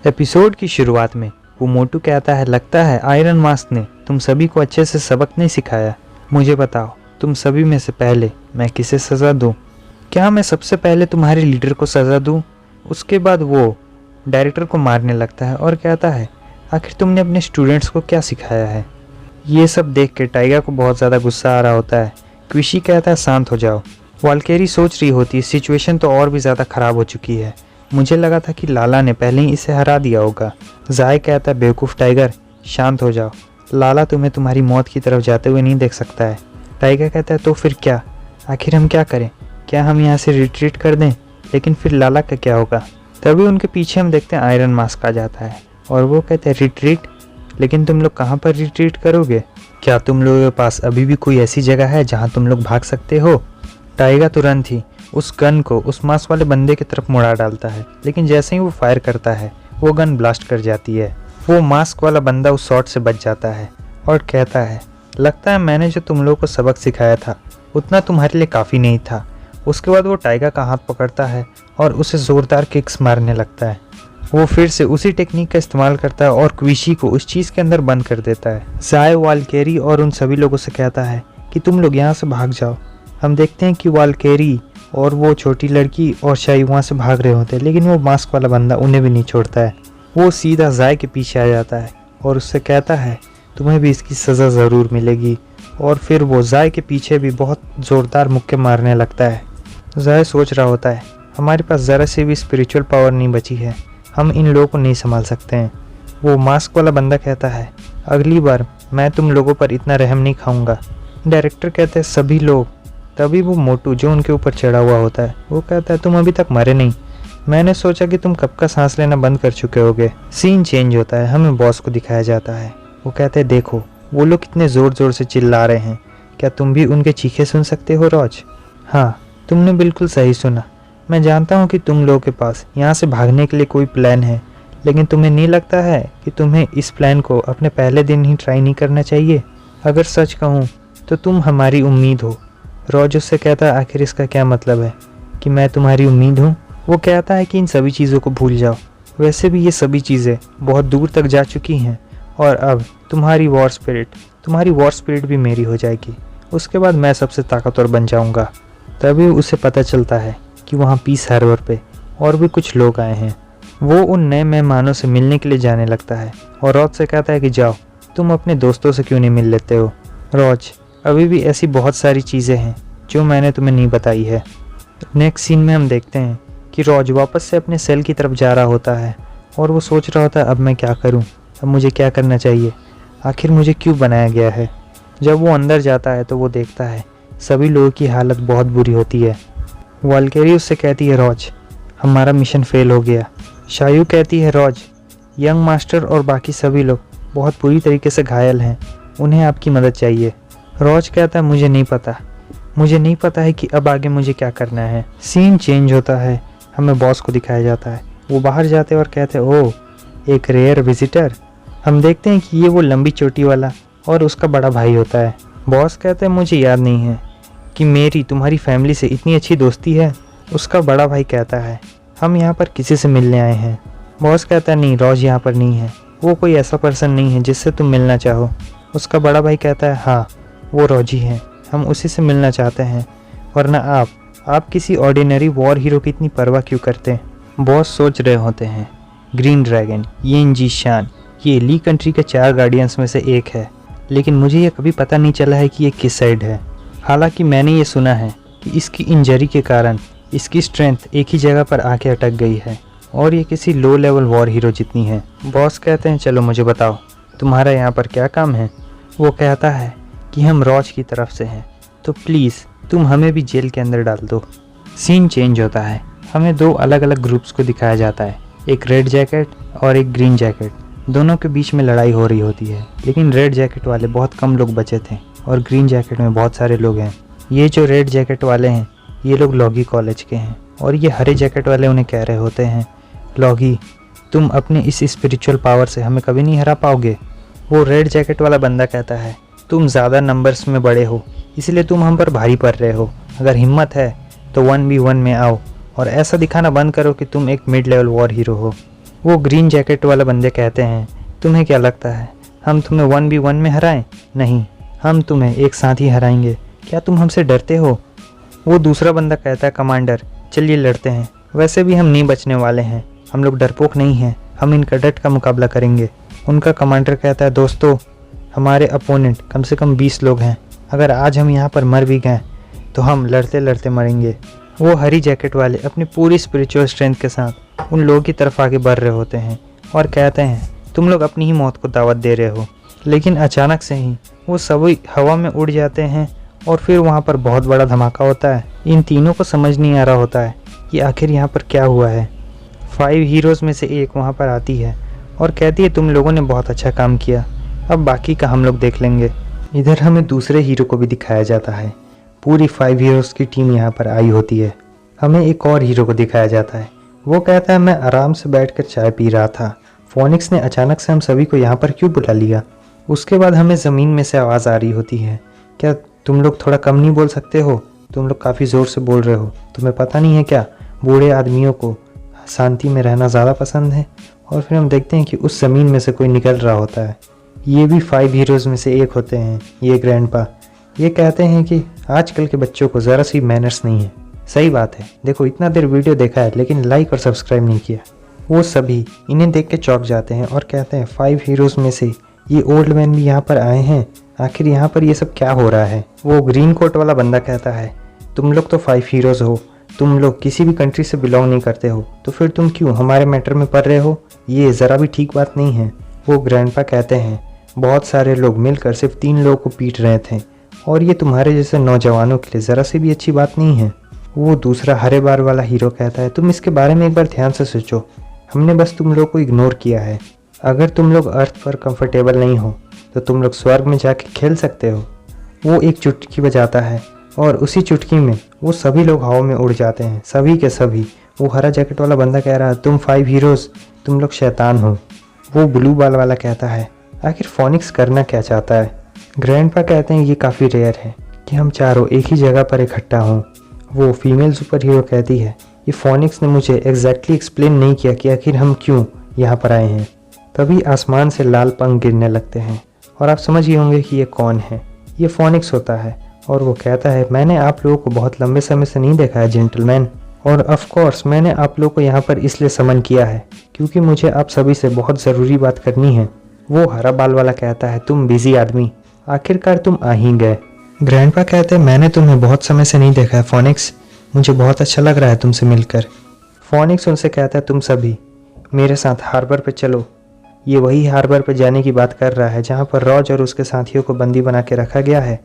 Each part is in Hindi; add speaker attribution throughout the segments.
Speaker 1: एपिसोड की शुरुआत में वो मोटू कहता है, लगता है आयरन मास्क ने तुम सभी को अच्छे से सबक नहीं सिखाया। मुझे बताओ, तुम सभी में से पहले मैं किसे सज़ा दूं? क्या मैं सबसे पहले तुम्हारे लीडर को सज़ा दूं? उसके बाद वो डायरेक्टर को मारने लगता है और कहता है, आखिर तुमने अपने स्टूडेंट्स को क्या सिखाया है? ये सब देख के टाइगर को बहुत ज़्यादा गुस्सा आ रहा होता है। क्विशी कहता है, शांत हो जाओ। वाल्केरी सोच रही होती है, सिचुएशन तो और भी ज़्यादा ख़राब हो चुकी है। मुझे लगा था कि लाला ने पहले ही इसे हरा दिया होगा। जाय कहता है, बेवकूफ़ टाइगर, शांत हो जाओ। लाला तुम्हें तुम्हारी मौत की तरफ जाते हुए नहीं देख सकता है। टाइगर कहता है, तो फिर क्या? आखिर हम क्या करें? क्या हम यहाँ से रिट्रीट कर दें? लेकिन फिर लाला का क्या होगा? तभी उनके पीछे हम देखते हैं आयरन मास्क आ जाता है और वो कहते हैं, रिट्रीट? लेकिन तुम लोग कहाँ पर रिट्रीट करोगे? क्या तुम लोगों के पास अभी भी कोई ऐसी जगह है जहाँ तुम लोग भाग सकते हो? टाइगर तुरंत ही उस गन को उस मास्क वाले बंदे की तरफ मुड़ा डालता है, लेकिन जैसे ही वो फायर करता है वो गन ब्लास्ट कर जाती है। वो मास्क वाला बंदा उस शॉट से बच जाता है और कहता है, लगता है मैंने जो तुम लोगों को सबक सिखाया था उतना तुम्हारे लिए काफ़ी नहीं था। उसके बाद वो टाइगर का हाथ पकड़ता है और उसे ज़ोरदार किक्स मारने लगता है। वो फिर से उसी टेक्निक का इस्तेमाल करता है और क्विशी को उस चीज़ के अंदर बंद कर देता है। जाय वाल्केरी और उन सभी लोगों से कहता है कि तुम लोग यहाँ से भाग जाओ। हम देखते हैं कि वाल्केरी और वो छोटी लड़की और शाही वहाँ से भाग रहे होते हैं, लेकिन वो मास्क वाला बंदा उन्हें भी नहीं छोड़ता है। वो सीधा जाय के पीछे आ जाता है और उससे कहता है, तुम्हें भी इसकी सज़ा ज़रूर मिलेगी। और फिर वो जाय के पीछे भी बहुत ज़ोरदार मुक्के मारने लगता है। जाय सोच रहा होता है, हमारे पास ज़रा सी भी स्पिरिचुअल पावर नहीं बची है, हम इन लोगों को नहीं संभाल सकते हैं। वो मास्क वाला बंदा कहता है, अगली बार मैं तुम लोगों पर इतना रहम नहीं खाऊंगा। डायरेक्टर कहते हैं, सभी लोग। तभी वो मोटू जो उनके ऊपर चढ़ा हुआ होता है वो कहता है, तुम अभी तक मरे नहीं। मैंने सोचा कि तुम कब का सांस लेना बंद कर चुके होगे। सीन चेंज होता है, हमें बॉस को दिखाया जाता है। वो कहते हैं, देखो वो लोग कितने ज़ोर ज़ोर से चिल्ला रहे हैं, क्या तुम भी उनके चीखे सुन सकते हो रॉज? हाँ, तुमने बिल्कुल सही सुना। मैं जानता हूँ कि तुम लोगों के पास यहाँ से भागने के लिए कोई प्लान है, लेकिन तुम्हें नहीं लगता है कि तुम्हें इस प्लान को अपने पहले दिन ही ट्राई नहीं करना चाहिए? अगर सच कहूँ तो तुम हमारी उम्मीद हो। रॉज उससे कहता है, आखिर इसका क्या मतलब है कि मैं तुम्हारी उम्मीद हूँ? वो कहता है कि इन सभी चीज़ों को भूल जाओ। वैसे भी ये सभी चीज़ें बहुत दूर तक जा चुकी हैं और अब तुम्हारी वॉर स्पिरिट भी मेरी हो जाएगी। उसके बाद मैं सबसे ताकतवर बन जाऊँगा। तभी उसे पता चलता है कि वहाँ पीस हार्बर पे और भी कुछ लोग आए हैं। वो उन नए मेहमानों से मिलने के लिए जाने लगता है और रॉज से कहता है कि जाओ, तुम अपने दोस्तों से क्यों नहीं मिल लेते हो? रॉज, अभी भी ऐसी बहुत सारी चीज़ें हैं जो मैंने तुम्हें नहीं बताई है। नेक्स्ट सीन में हम देखते हैं कि रॉज वापस से अपने सेल की तरफ जा रहा होता है और वो सोच रहा होता है, अब मैं क्या करूं? अब मुझे क्या करना चाहिए? आखिर मुझे क्यों बनाया गया है? जब वो अंदर जाता है तो वो देखता है सभी लोगों की हालत बहुत बुरी होती है। वाल्केरी उससे कहती है, रॉज, हमारा मिशन फेल हो गया। शायू कहती है, रॉज, यंग मास्टर और बाकी सभी लोग बहुत बुरी तरीके से घायल हैं, उन्हें आपकी मदद चाहिए। रॉज कहता है, मुझे नहीं पता है कि अब आगे मुझे क्या करना है। सीन चेंज होता है, हमें बॉस को दिखाया जाता है। वो बाहर जाते और कहते हैं, ओह, एक रेयर विजिटर। हम देखते हैं कि ये वो लंबी चोटी वाला और उसका बड़ा भाई होता है। बॉस कहते हैं, मुझे याद नहीं है कि मेरी तुम्हारी फैमिली से इतनी अच्छी दोस्ती है। उसका बड़ा भाई कहता है, हम यहाँ पर किसी से मिलने आए हैं। बॉस कहता है, नहीं, रॉज यहाँ पर नहीं है, वो कोई ऐसा पर्सन नहीं है जिससे तुम मिलना चाहो। उसका बड़ा भाई कहता है, हाँ, वो रॉजी हैं, हम उसी से मिलना चाहते हैं, वरना आप किसी ऑर्डिनरी वॉर हीरो की इतनी परवाह क्यों करते हैं? बॉस सोच रहे होते हैं, ग्रीन ड्रैगन, येन जी शान, ये ली कंट्री के 4 गार्डियंस में से एक है, लेकिन मुझे ये कभी पता नहीं चला है कि ये किस साइड है। हालांकि मैंने ये सुना है कि इसकी इंजरी के कारण इसकी स्ट्रेंथ एक ही जगह पर आके अटक गई है और ये किसी लो लेवल वॉर हीरो जितनी है। बॉस कहते हैं, चलो मुझे बताओ, तुम्हारा यहाँ पर क्या काम है? वो कहता है कि हम रॉज की तरफ से हैं, तो प्लीज़ तुम हमें भी जेल के अंदर डाल दो। सीन चेंज होता है, हमें 2 अलग अलग ग्रुप्स को दिखाया जाता है, एक रेड जैकेट और एक ग्रीन जैकेट। दोनों के बीच में लड़ाई हो रही होती है, लेकिन रेड जैकेट वाले बहुत कम लोग बचे थे और ग्रीन जैकेट में बहुत सारे लोग हैं। ये जो रेड जैकेट वाले हैं ये लोग लॉगी कॉलेज के हैं और ये हरे जैकेट वाले उन्हें कह रहे होते हैं, लॉगी, तुम अपने इस स्पिरिचुअल पावर से हमें कभी नहीं हरा पाओगे। वो रेड जैकेट वाला बंदा कहता है, तुम ज़्यादा नंबर्स में बड़े हो इसलिए तुम हम पर भारी पड़ रहे हो। अगर हिम्मत है तो 1v1 में आओ और ऐसा दिखाना बंद करो कि तुम एक मिड लेवल वॉर हीरो हो। वो ग्रीन जैकेट वाला बंदे कहते हैं, तुम्हें क्या लगता है हम तुम्हें 1v1 में हराएं? नहीं, हम तुम्हें एक साथ ही हराएंगे। क्या तुम हमसे डरते हो? वो दूसरा बंदा कहता है, कमांडर चलिए लड़ते हैं, वैसे भी हम नहीं बचने वाले हैं, हम लोग डरपोक नहीं हैं, हम इनका डट का मुकाबला करेंगे। उनका कमांडर कहता है, दोस्तों हमारे अपोनेंट कम से कम 20 लोग हैं, अगर आज हम यहाँ पर मर भी गए तो हम लड़ते लड़ते मरेंगे। वो हरी जैकेट वाले अपनी पूरी स्पिरिचुअल स्ट्रेंथ के साथ उन लोगों की तरफ आगे बढ़ रहे होते हैं और कहते हैं, तुम लोग अपनी ही मौत को दावत दे रहे हो। लेकिन अचानक से ही वो सभी हवा में उड़ जाते हैं और फिर वहाँ पर बहुत बड़ा धमाका होता है। इन तीनों को समझ नहीं आ रहा होता है कि आखिर यहाँ पर क्या हुआ है। 5 हीरोज़ में से एक वहाँ पर आती है और कहती है, तुम लोगों ने बहुत अच्छा काम किया, अब बाकी का हम लोग देख लेंगे। इधर हमें दूसरे हीरो को भी दिखाया जाता है। पूरी 5 हीरोज़ की टीम यहाँ पर आई होती है। हमें एक और हीरो को दिखाया जाता है। वो कहता है, मैं आराम से बैठकर चाय पी रहा था, फोनिक्स ने अचानक से हम सभी को यहाँ पर क्यों बुला लिया। उसके बाद हमें ज़मीन में से आवाज़ आ रही होती है, क्या तुम लोग थोड़ा कम नहीं बोल सकते हो? तुम लोग काफ़ी ज़ोर से बोल रहे हो, तुम्हें पता नहीं है क्या बूढ़े आदमियों को शांति में रहना ज़्यादा पसंद है। और फिर हम देखते हैं कि उस ज़मीन में से कोई निकल रहा होता है। ये भी 5 हीरोज़ में से एक होते हैं, ये ग्रैंडपा। ये कहते हैं कि आजकल के बच्चों को ज़रा सी मैनर्स नहीं है। सही बात है, देखो इतना देर वीडियो देखा है लेकिन लाइक और सब्सक्राइब नहीं किया। वो सभी इन्हें देख के चौंक जाते हैं और कहते हैं, 5 हीरोज़ में से ये ओल्ड मैन भी यहाँ पर आए हैं, आखिर यहाँ पर ये सब क्या हो रहा है। वो ग्रीन कोट वाला बंदा कहता है, तुम लोग तो 5 हीरोज़ हो, तुम लोग किसी भी कंट्री से बिलोंग नहीं करते हो, तो फिर तुम क्यों हमारे मैटर में पड़ रहे हो? ये ज़रा भी ठीक बात नहीं है। वो ग्रैंडपा कहते हैं, बहुत सारे लोग मिलकर सिर्फ 3 लोगों को पीट रहे थे और ये तुम्हारे जैसे नौजवानों के लिए ज़रा सी भी अच्छी बात नहीं है। वो दूसरा हरे बार वाला हीरो कहता है, तुम इसके बारे में एक बार ध्यान से सोचो, हमने बस तुम लोग को इग्नोर किया है। अगर तुम लोग अर्थ पर कंफर्टेबल नहीं हो तो तुम लोग स्वर्ग में जाके खेल सकते हो। वो एक चुटकी बजाता है और उसी चुटकी में वो सभी लोग हवा में उड़ जाते हैं, सभी के सभी। वो हरा जैकेट वाला बंदा कह रहा है, तुम 5 हीरोज़, तुम लोग शैतान हो। वो ब्लू बाल वाला कहता है, आखिर फोनिक्स करना क्या चाहता है? ग्रैंडपा कहते हैं, ये काफ़ी रेयर है कि हम चारों एक ही जगह पर इकट्ठा हों। वो फीमेल सुपर हीरो कहती है, ये फोनिक्स ने मुझे एग्जैक्टली एक्सप्लेन नहीं किया कि आखिर हम क्यों यहाँ पर आए हैं। तभी आसमान से लाल पंख गिरने लगते हैं और आप समझ ही होंगे कि ये कौन है। ये फोनिक्स होता है और वो कहता है, मैंने आप लोगों को बहुत लंबे समय से नहीं देखा है जेंटलमैन, और ऑफ कोर्स मैंने आप लोगों को यहाँ पर इसलिए समन किया है क्योंकि मुझे आप सभी से बहुत ज़रूरी बात करनी है। वो हरा बाल वाला कहता है, तुम बिजी आदमी, आखिरकार तुम आ ही गए। ग्रैंडपा कहते हैं, मैंने तुम्हें बहुत समय से नहीं देखा है फोनिक्स, मुझे बहुत अच्छा लग रहा है तुमसे मिलकर। फोनिक्स उनसे कहता है, तुम सभी मेरे साथ हार्बर पे चलो। ये वही हार्बर पे जाने की बात कर रहा है जहाँ पर रॉज और उसके साथियों को बंदी बना के रखा गया है।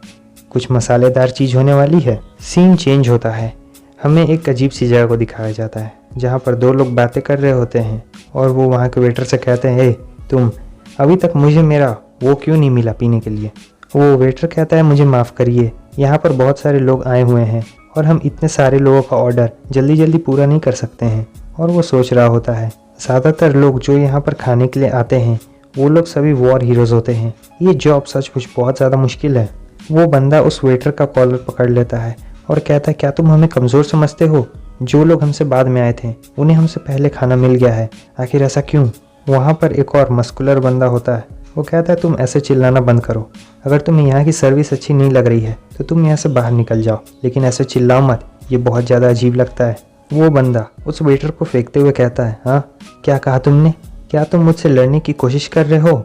Speaker 1: कुछ मसालेदार चीज़ होने वाली है। सीन चेंज होता है, हमें एक अजीब सी जगह को दिखाया जाता है जहाँ पर 2 लोग बातें कर रहे होते हैं और वो वहाँ के वेटर से कहते हैं, तुम अभी तक मुझे मेरा वो क्यों नहीं मिला पीने के लिए? वो वेटर कहता है, मुझे माफ़ करिए, यहाँ पर बहुत सारे लोग आए हुए हैं और हम इतने सारे लोगों का ऑर्डर जल्दी जल्दी पूरा नहीं कर सकते हैं। और वो सोच रहा होता है, ज़्यादातर लोग जो यहाँ पर खाने के लिए आते हैं वो लोग सभी वॉर हीरोज़ होते हैं, ये जॉब सचमुच बहुत ज़्यादा मुश्किल है। वो बंदा उस वेटर का कॉलर पकड़ लेता है और कहता है, क्या तुम हमें कमज़ोर समझते हो? जो लोग हमसे बाद में आए थे उन्हें हमसे पहले खाना मिल गया है, आखिर ऐसा क्यों? वहाँ पर एक और मस्कुलर बंदा होता है, वो कहता है, तुम ऐसे चिल्लाना बंद करो, अगर तुम्हें यहाँ की सर्विस अच्छी नहीं लग रही है तो तुम यहाँ से बाहर निकल जाओ, लेकिन ऐसे चिल्लाओ मत, ये बहुत ज़्यादा अजीब लगता है। वो बंदा उस वेटर को फेंकते हुए कहता है, हाँ क्या कहा तुमने? क्या तुम मुझसे लड़ने की कोशिश कर रहे हो?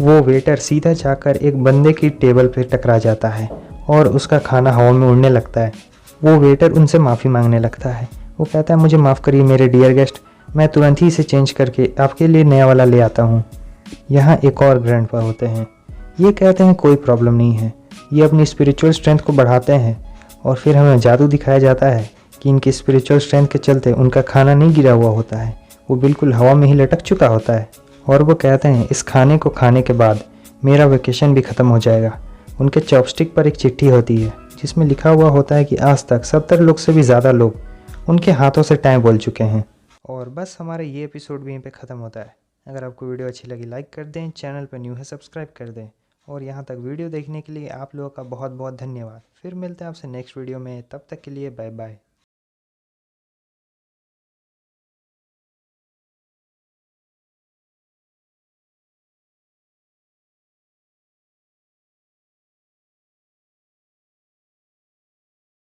Speaker 1: वो वेटर सीधा जाकर एक बंदे की टेबल पर टकरा जाता है और उसका खाना हवा में उड़ने लगता है। वो वेटर उनसे माफ़ी मांगने लगता है। वो कहता है, मुझे माफ़ करिए मेरे डियर गेस्ट, मैं तुरंत ही इसे चेंज करके आपके लिए नया वाला ले आता हूँ। यहाँ एक और ग्रैंडपा होते हैं, ये कहते हैं, कोई प्रॉब्लम नहीं है। ये अपनी स्पिरिचुअल स्ट्रेंथ को बढ़ाते हैं और फिर हमें जादू दिखाया जाता है कि इनकी स्पिरिचुअल स्ट्रेंथ के चलते उनका खाना नहीं गिरा हुआ होता है, वो बिल्कुल हवा में ही लटक चुका होता है। और वो कहते हैं, इस खाने को खाने के बाद मेरा वेकेशन भी ख़त्म हो जाएगा। उनके चॉपस्टिक पर एक चिट्ठी होती है जिसमें लिखा हुआ होता है कि आज तक 70 लोग से भी ज़्यादा लोग उनके हाथों से टाइम बोल चुके हैं। और बस हमारा ये एपिसोड भी यहीं पे ख़त्म होता है। अगर आपको वीडियो अच्छी लगी लाइक कर दें, चैनल पर न्यू है सब्सक्राइब कर दें, और यहाँ तक वीडियो देखने के लिए आप लोगों का बहुत बहुत धन्यवाद। फिर मिलते हैं आपसे नेक्स्ट वीडियो में, तब तक के लिए बाय बाय।